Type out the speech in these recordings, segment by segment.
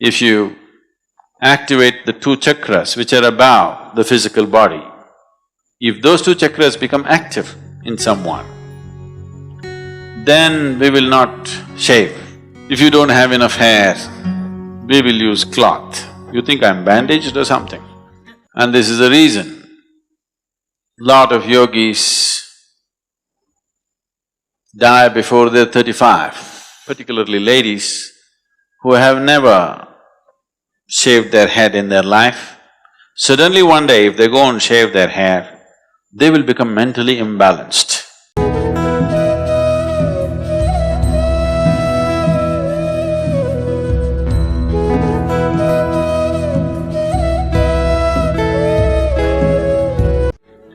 If you activate the two chakras which are above the physical body, if those two chakras become active in someone, then we will not shave. If you don't have enough hair, we will use cloth. You think I'm bandaged or something? And this is the reason lot of yogis die before they're 35, particularly ladies who have never shaved their head in their life. Suddenly one day, if they go and shave their hair, they will become mentally imbalanced.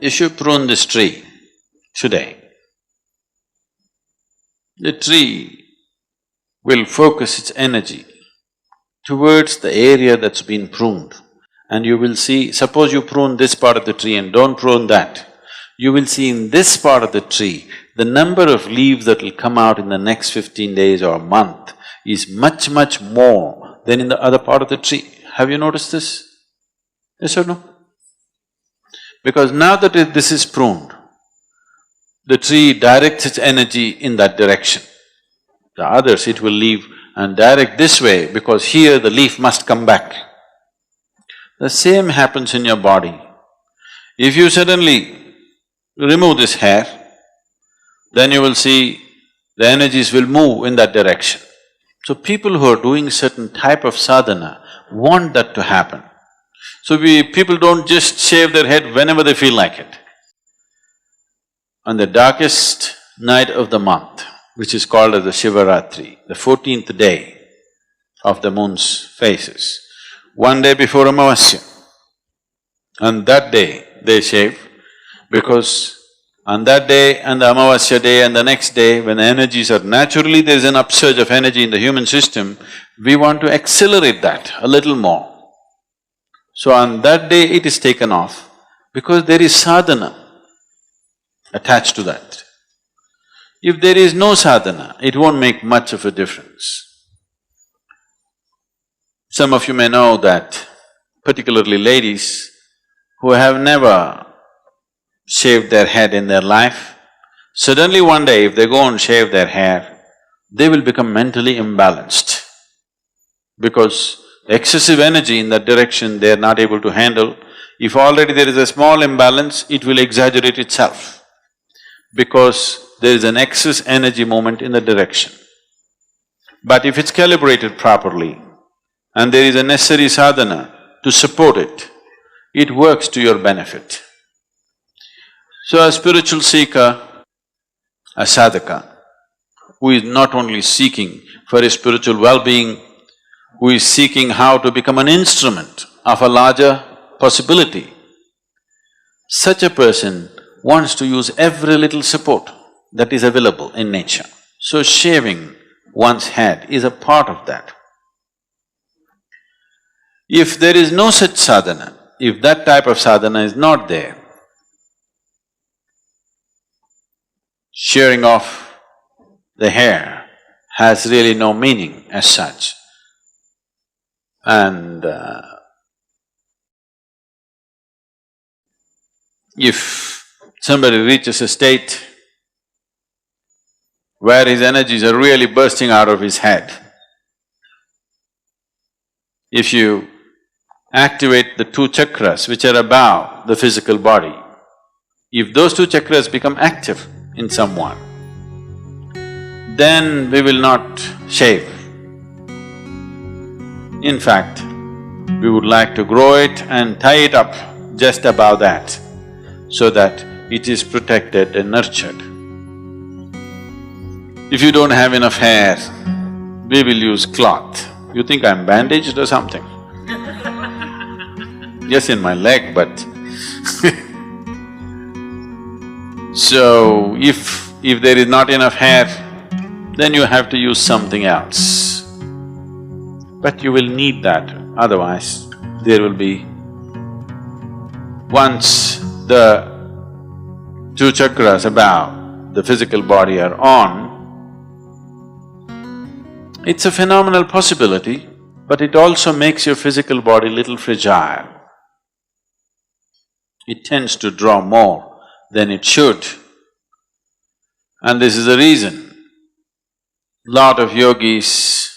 If you prune this tree today, the tree will focus its energy towards the area that's been pruned. And you will see, suppose you prune this part of the tree and don't prune that, you will see in this part of the tree, the number of leaves that will come out in the next 15 days or a month is much, much more than in the other part of the tree. Have you noticed this? Yes or no? Because now that this is pruned, the tree directs its energy in that direction. The others it will leave and direct this way because here the leaf must come back. The same happens in your body. If you suddenly remove this hair, then you will see the energies will move in that direction. So people who are doing certain type of sadhana want that to happen. So people don't just shave their head whenever they feel like it. On the darkest night of the month, which is called as the Shivaratri, the 14th day of the moon's phases, one day before Amavasya, on that day they shave because on that day and the Amavasya day and the next day, when the energies are… naturally there is an upsurge of energy in the human system, we want to accelerate that a little more. So on that day it is taken off because there is sadhana attached to that. If there is no sadhana, it won't make much of a difference. Some of you may know that particularly ladies who have never shaved their head in their life, suddenly one day if they go and shave their hair, they will become mentally imbalanced because excessive energy in that direction they are not able to handle. If already there is a small imbalance, it will exaggerate itself because there is an excess energy movement in the direction. But if it's calibrated properly and there is a necessary sadhana to support it, it works to your benefit. So a spiritual seeker, a sadhaka, who is not only seeking for his spiritual well-being, who is seeking how to become an instrument of a larger possibility, such a person wants to use every little support that is available in nature. So shaving one's head is a part of that. If there is no such sadhana, if that type of sadhana is not there, shearing off the hair has really no meaning as such. And if somebody reaches a state where his energies are really bursting out of his head, if you activate the two chakras which are above the physical body, if those two chakras become active in someone, then we will not shave. In fact, we would like to grow it and tie it up just above that so that it is protected and nurtured. If you don't have enough hair, we will use cloth. You think I'm bandaged or something? Yes, in my leg, but so, if there is not enough hair, then you have to use something else. But you will need that, otherwise there will be… once the two chakras above the physical body are on, it's a phenomenal possibility but it also makes your physical body little fragile. It tends to draw more than it should. And this is the reason lot of yogis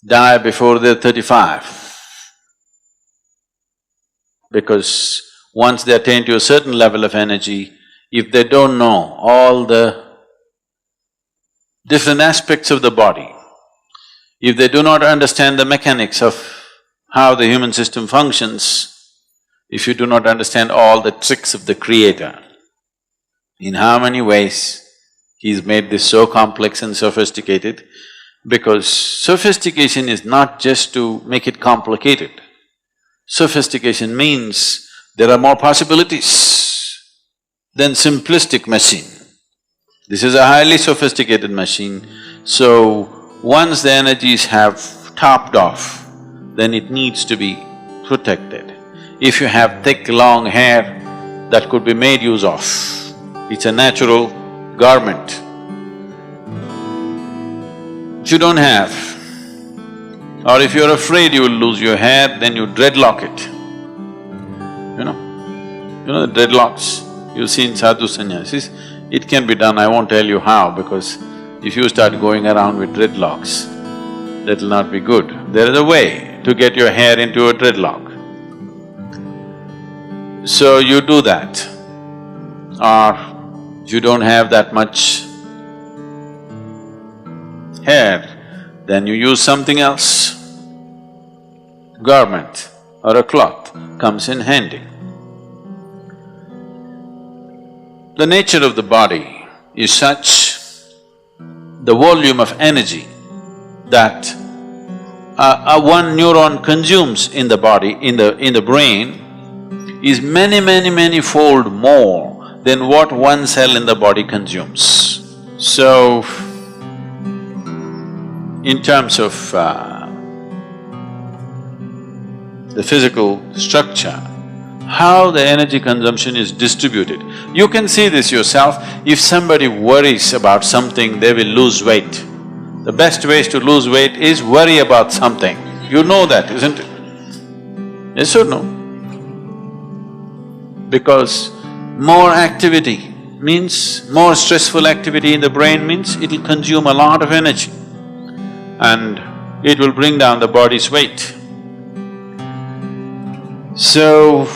die before they're 35. Because once they attain to a certain level of energy, if they don't know all the different aspects of the body, if they do not understand the mechanics of how the human system functions, if you do not understand all the tricks of the Creator, in how many ways He's made this so complex and sophisticated, because sophistication is not just to make it complicated. Sophistication means there are more possibilities than simplistic machine. This is a highly sophisticated machine, so once the energies have topped off, then it needs to be protected. If you have thick, long hair, that could be made use of. It's a natural garment. If you don't have, or if you're afraid you will lose your hair, then you dreadlock it. You know the dreadlocks you see in sadhu sannyasis, it can be done, I won't tell you how, because if you start going around with dreadlocks, that'll not be good. There is a way to get your hair into a dreadlock. So you do that, or you don't have that much hair, then you use something else. Garment or a cloth comes in handy. The nature of the body is such, the volume of energy that one neuron consumes in the body, in the brain, is many fold more than what one cell in the body consumes. So, in terms of the physical structure, how the energy consumption is distributed. You can see this yourself. If somebody worries about something, they will lose weight. The best ways to lose weight is worry about something. You know that, isn't it? Yes or no? Because more activity means, more stressful activity in the brain means it'll consume a lot of energy and it will bring down the body's weight. So,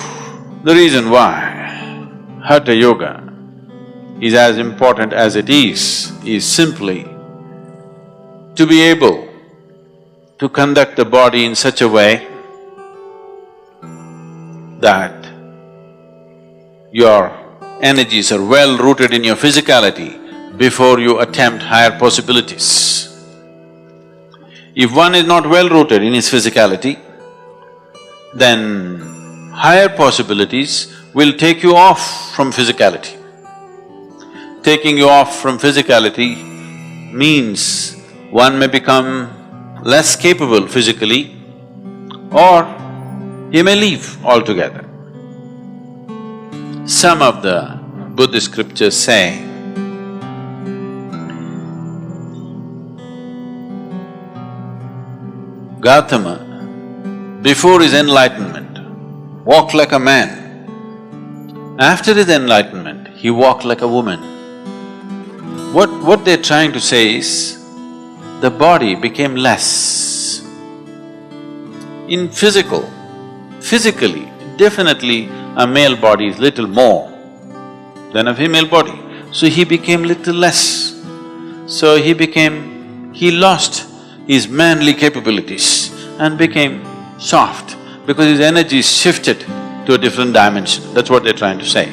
the reason why Hatha Yoga is as important as it is simply to be able to conduct the body in such a way that your energies are well rooted in your physicality before you attempt higher possibilities. If one is not well rooted in his physicality, then higher possibilities will take you off from physicality. Taking you off from physicality means one may become less capable physically or he may leave altogether. Some of the Buddhist scriptures say, Gautama, before his enlightenment, walked like a man. After his enlightenment, he walked like a woman. What they're trying to say is, the body became less. In physically, definitely a male body is little more than a female body. So he became little less. So he lost his manly capabilities and became soft because his energy shifted to a different dimension. That's what they're trying to say.